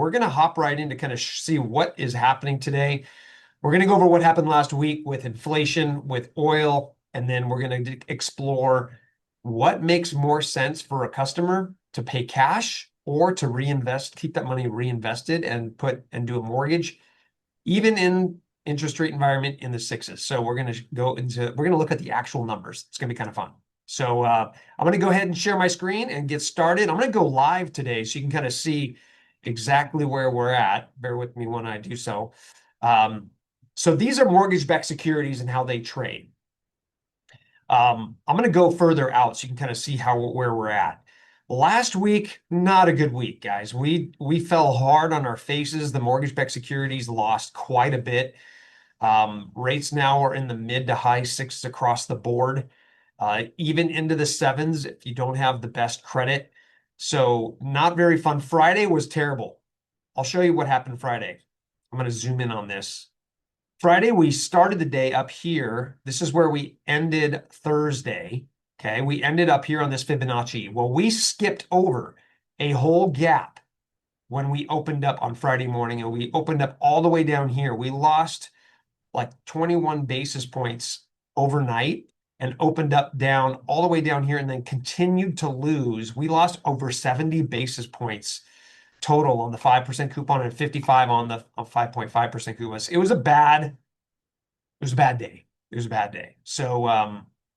We're going to hop right in to kind of see what is happening today. We're going to go over what happened last week with inflation, with oil, and then we're going to explore what makes more sense for a customer to pay cash or to reinvest, keep that money reinvested and do a mortgage, even in interest rate environment in the sixes. So we're going to look at the actual numbers. It's going to be kind of fun. So I'm going to go ahead and share my screen and get started. I'm going to go live today so you can kind of see exactly where we're at. Bear with me when I do so. So these are mortgage-backed securities and how they trade. I'm going to go further out so you can kind of see where we're at. Last week, not a good week, guys. We fell hard on our faces. The mortgage-backed securities lost quite a bit. Rates now are in the mid to high sixes across the board, even into the sevens if you don't have the best credit. So not very fun. Friday was terrible. I'll show you what happened Friday. I'm going to zoom in on this. Friday, we started the day up here. This is where we ended Thursday. Okay, we ended up here on this Fibonacci. Well, we skipped over a whole gap when we opened up on Friday morning, and we opened up all the way down here. We lost like 21 basis points overnight and opened up down all the way down here and then continued to lose. We lost over 70 basis points total on the 5% coupon and 55 on the 5.5% coupon. It was a bad day. It was a bad day. So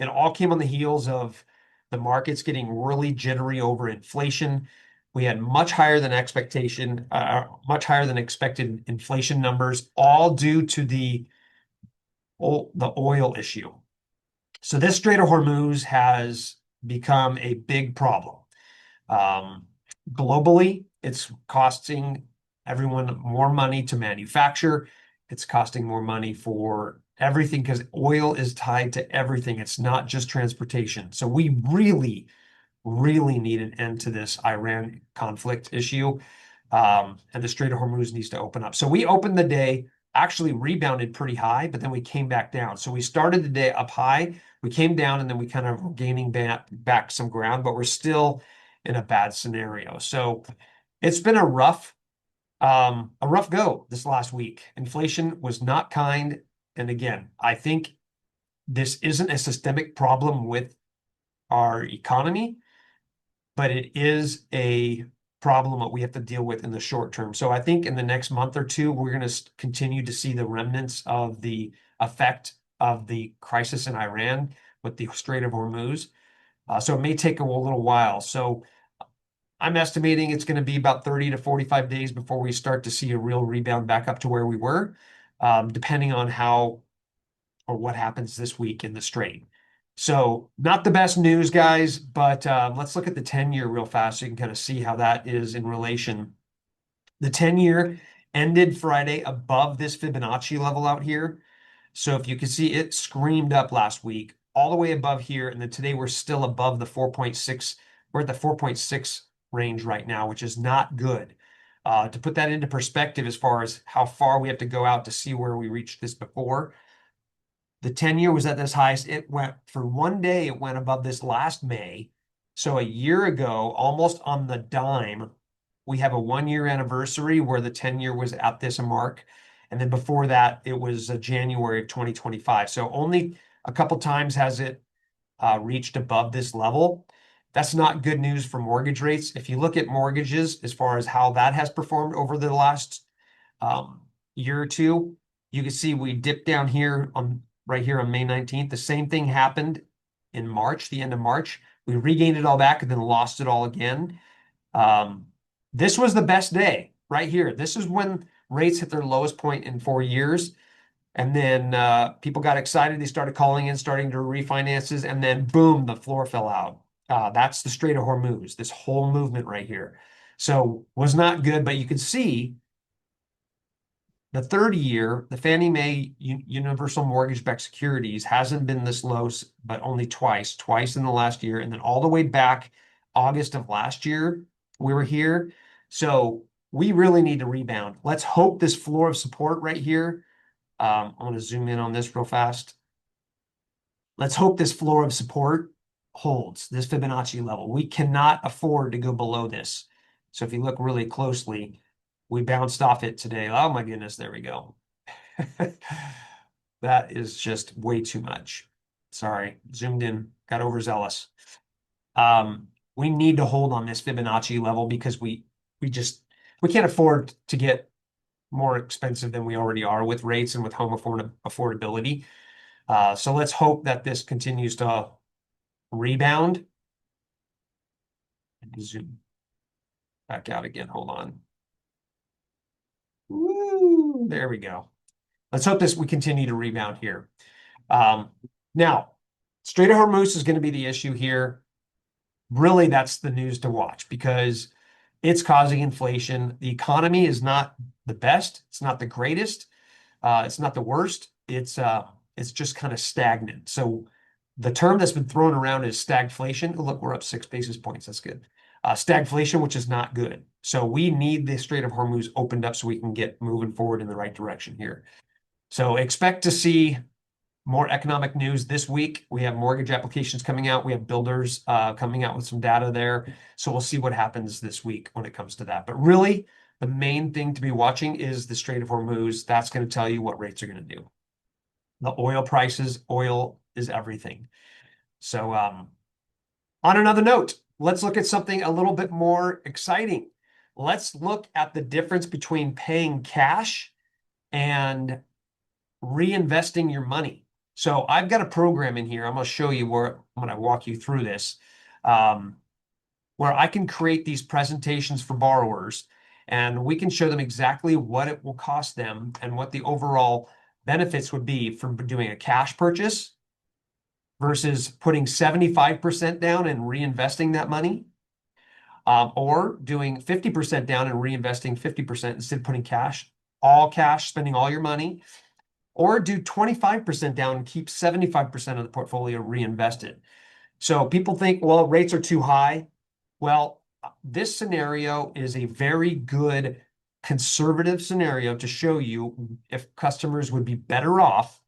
it all came on the heels of the markets getting really jittery over inflation. We had much higher than expected inflation numbers, all due to the oil issue. So this Strait of Hormuz has become a big problem. Globally, it's costing everyone more money to manufacture. It's costing more money for everything because oil is tied to everything. It's not just transportation. So we really, really need an end to this Iran conflict issue. And the Strait of Hormuz needs to open up. So we opened the day, actually rebounded pretty high, but then we came back down. So we started the day up high, we came down, and then we kind of were gaining back some ground, but we're still in a bad scenario. So it's been a rough go this last week. Inflation was not kind. And again, I think this isn't a systemic problem with our economy, but it is a problem that we have to deal with in the short term. So I think in the next month or two, we're going to continue to see the remnants of the effect of the crisis in Iran with the Strait of Hormuz. So it may take a little while. So I'm estimating it's going to be about 30 to 45 days before we start to see a real rebound back up to where we were, depending on how or what happens this week in the Strait. So not the best news, guys, but let's look at the 10-year real fast so you can kind of see how that is in relation. The 10-year ended Friday above this Fibonacci level out here. So if you can see, it screamed up last week all the way above here. And then today we're still above the 4.6. We're at the 4.6 range right now, which is not good. To put that into perspective as far as how far we have to go out to see where we reached this before, the 10-year was at this highest. It went for one day, it went above this last May. So a year ago, almost on the dime, we have a 1-year anniversary where the 10-year was at this mark. And then before that, it was January of 2025. So only a couple times has it reached above this level. That's not good news for mortgage rates. If you look at mortgages, as far as how that has performed over the last year or two, you can see we dipped down here right here on May 19th. The same thing happened in March, the end of March. We regained it all back and then lost it all again. This was the best day right here. This is when rates hit their lowest point in 4 years. And then people got excited. They started calling in, starting to refinances, and then boom, the floor fell out. That's the Strait of Hormuz, this whole movement right here. So was not good, but you can see the 30-year, the Fannie Mae Universal Mortgage-Backed Securities hasn't been this low, but only twice in the last year. And then all the way back August of last year, we were here. So we really need to rebound. Let's hope this floor of support right here. I'm going to zoom in on this real fast. Let's hope this floor of support holds, this Fibonacci level. We cannot afford to go below this. So if you look really closely, We bounced off it today. Oh my goodness, there we go. That is just way too much. Sorry, zoomed in, got overzealous. We need to hold on this Fibonacci level because we just we can't afford to get more expensive than we already are with rates and with home affordability. So let's hope that this continues to rebound. Zoom back out again. Hold on. Woo, there we go. Let's hope we continue to rebound here. Um, now, Strait of Hormuz is going to be the issue here. Really, that's the news to watch because it's causing inflation. The economy is not the best. It's not the greatest. It's not the worst. It's just kind of stagnant. So the term that's been thrown around is stagflation. Oh, look, we're up 6 basis points. That's good. Stagflation, which is not good. So we need the Strait of Hormuz opened up so we can get moving forward in the right direction here. So expect to see more economic news this week. We have mortgage applications coming out. We have builders coming out with some data there. So we'll see what happens this week when it comes to that. But really, the main thing to be watching is the Strait of Hormuz. That's going to tell you what rates are going to do. The oil prices, oil is everything. So on another note, let's look at something a little bit more exciting. Let's look at the difference between paying cash and reinvesting your money. So I've got a program in here. I'm going to show you where I'm going to walk you through this, where I can create these presentations for borrowers, and we can show them exactly what it will cost them and what the overall benefits would be from doing a cash purchase versus putting 75% down and reinvesting that money, or doing 50% down and reinvesting 50% instead of putting all cash, spending all your money, or do 25% down and keep 75% of the portfolio reinvested. So people think, well, rates are too high. Well, this scenario is a very good conservative scenario to show you if customers would be better off.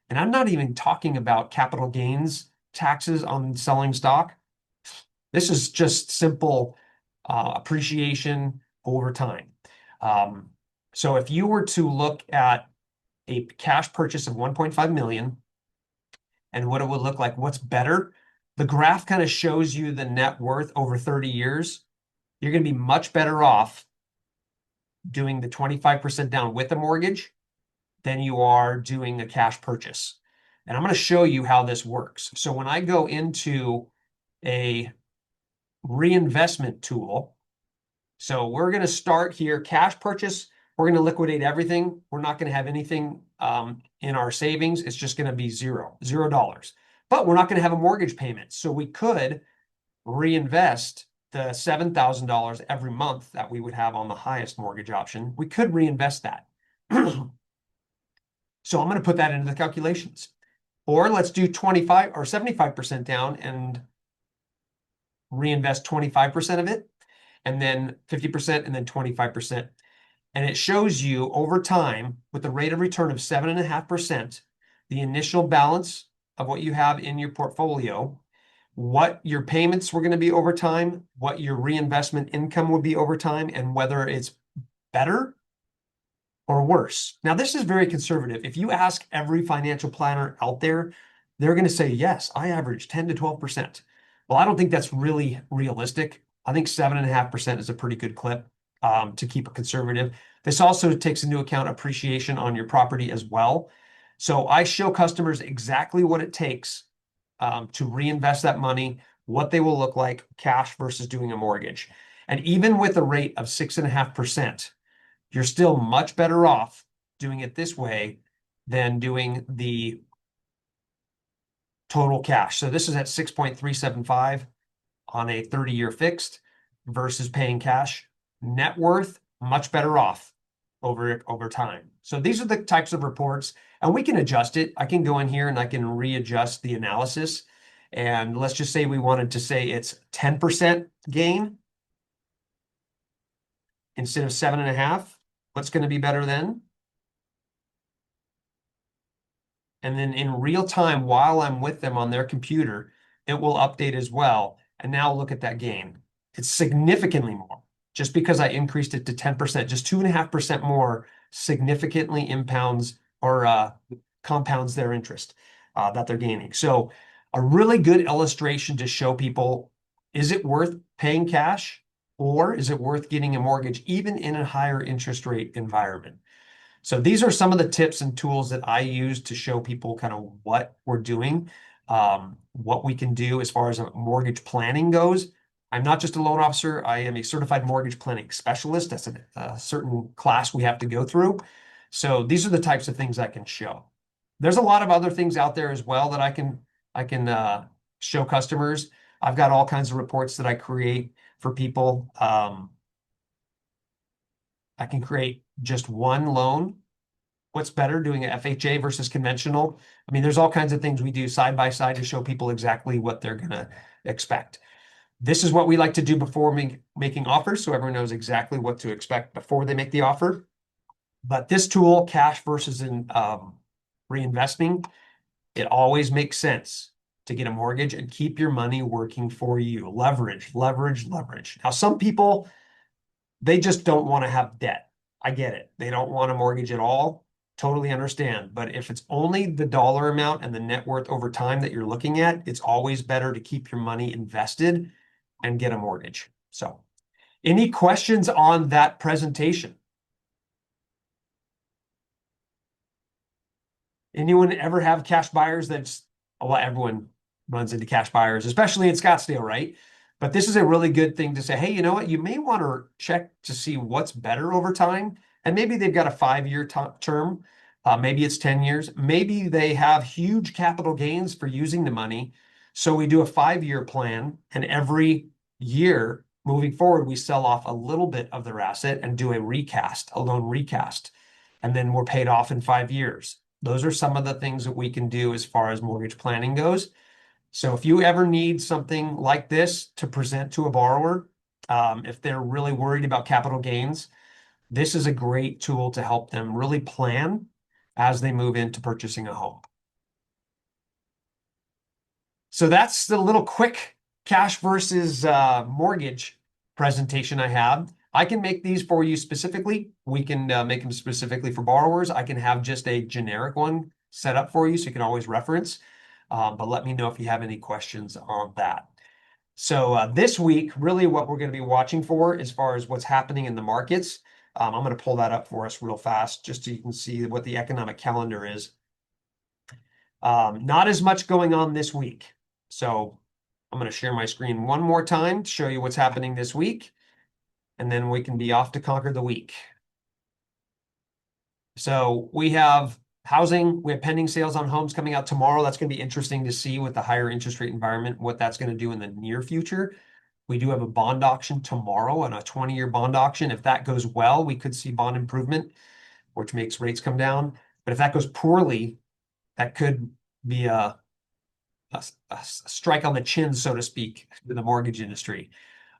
And I'm not even talking about capital gains taxes on selling stock. This is just simple appreciation over time. So if you were to look at a cash purchase of 1.5 million and what it would look like, what's better? The graph kind of shows you the net worth over 30 years. You're going to be much better off doing the 25% down with a mortgage than you are doing a cash purchase. And I'm going to show you how this works. So when I go into a reinvestment tool, so we're going to start here, cash purchase, we're going to liquidate everything. We're not going to have anything in our savings. It's just going to be $0. But we're not going to have a mortgage payment. So we could reinvest the $7,000 every month that we would have on the highest mortgage option. We could reinvest that. So I'm going to put that into the calculations. Or let's do 25 or 75% down and reinvest 25% of it, and then 50%, and then 25%. And it shows you over time with the rate of return of 7.5%, the initial balance of what you have in your portfolio, what your payments were going to be over time, what your reinvestment income would be over time, and whether it's better or worse. Now, this is very conservative. If you ask every financial planner out there, they're going to say, yes, I average 10 to 12%. Well, I don't think that's really realistic. I think 7.5% is a pretty good clip to keep it conservative. This also takes into account appreciation on your property as well. So I show customers exactly what it takes to reinvest that money, what they will look like, cash versus doing a mortgage. And even with a rate of 6.5%, you're still much better off doing it this way than doing the total cash. So this is at 6.375 on a 30-year fixed versus paying cash. Net worth, much better off over time. So these are the types of reports, and we can adjust it. I can go in here and I can readjust the analysis. And let's just say we wanted to say it's 10% gain instead of 7.5. What's going to be better then? And then in real time, while I'm with them on their computer, it will update as well. And now look at that gain. It's significantly more. just because I increased it to 10%, just 2.5% more significantly impounds or compounds their interest that they're gaining. So a really good illustration to show people, is it worth paying cash or is it worth getting a mortgage even in a higher interest rate environment? So these are some of the tips and tools that I use to show people kind of what we're doing, what we can do as far as mortgage planning goes. I'm not just a loan officer. I am a certified mortgage planning specialist. That's a certain class we have to go through. So these are the types of things I can show. There's a lot of other things out there as well that I can show customers. I've got all kinds of reports that I create for people. I can create just one loan. What's better, doing an FHA versus conventional? I mean, there's all kinds of things we do side by side to show people exactly what they're going to expect. This is what we like to do before making offers, so everyone knows exactly what to expect before they make the offer. But this tool, cash versus reinvesting, it always makes sense to get a mortgage and keep your money working for you. Leverage, leverage, leverage. Now, some people, they just don't want to have debt. I get it. They don't want a mortgage at all. Totally understand. But if it's only the dollar amount and the net worth over time that you're looking at, it's always better to keep your money invested and get a mortgage. So, any questions on that presentation? Anyone ever have cash buyers? That's a lot. Everyone runs into cash buyers, especially in Scottsdale, right? But this is a really good thing to say, hey, you know what? You may want to check to see what's better over time. And maybe they've got a 5-year term. Maybe it's 10 years. Maybe they have huge capital gains for using the money. So we do a 5-year plan, and every year moving forward, we sell off a little bit of their asset and do a recast, a loan recast. And then we're paid off in 5 years. Those are some of the things that we can do as far as mortgage planning goes. So if you ever need something like this to present to a borrower, if they're really worried about capital gains, this is a great tool to help them really plan as they move into purchasing a home. So that's the little quick cash versus mortgage presentation I have. I can make these for you specifically. We can make them specifically for borrowers. I can have just a generic one set up for you so you can always reference. But let me know if you have any questions on that. So this week, really what we're going to be watching for as far as what's happening in the markets. I'm going to pull that up for us real fast just so you can see what the economic calendar is. Not as much going on this week. So I'm going to share my screen one more time to show you what's happening this week. And then we can be off to conquer the week. So we have housing, we have pending sales on homes coming out tomorrow. That's going to be interesting to see with the higher interest rate environment, what that's going to do in the near future. We do have a bond auction tomorrow and a 20-year bond auction. If that goes well, we could see bond improvement, which makes rates come down. But if that goes poorly, that could be a strike on the chin, so to speak, to the mortgage industry.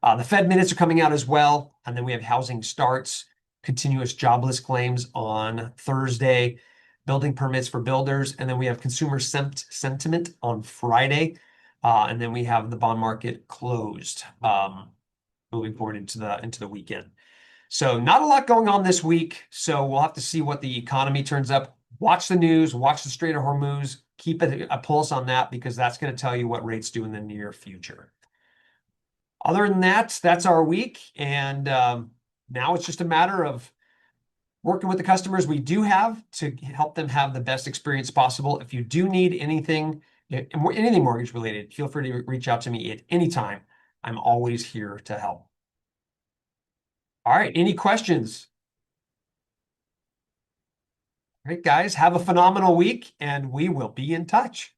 The Fed minutes are coming out as well. And then we have housing starts, continuous jobless claims on Thursday, building permits for builders. And then we have consumer sentiment on Friday. And then we have the bond market closed moving forward into the weekend. So not a lot going on this week. So we'll have to see what the economy turns up. Watch the news, watch the Strait of Hormuz, keep a pulse on that because that's going to tell you what rates do in the near future. Other than that, that's our week. And now it's just a matter of working with the customers we do have to help them have the best experience possible. If you do need anything mortgage related, feel free to reach out to me at any time. I'm always here to help. All right, any questions? All right, guys, have a phenomenal week and we will be in touch.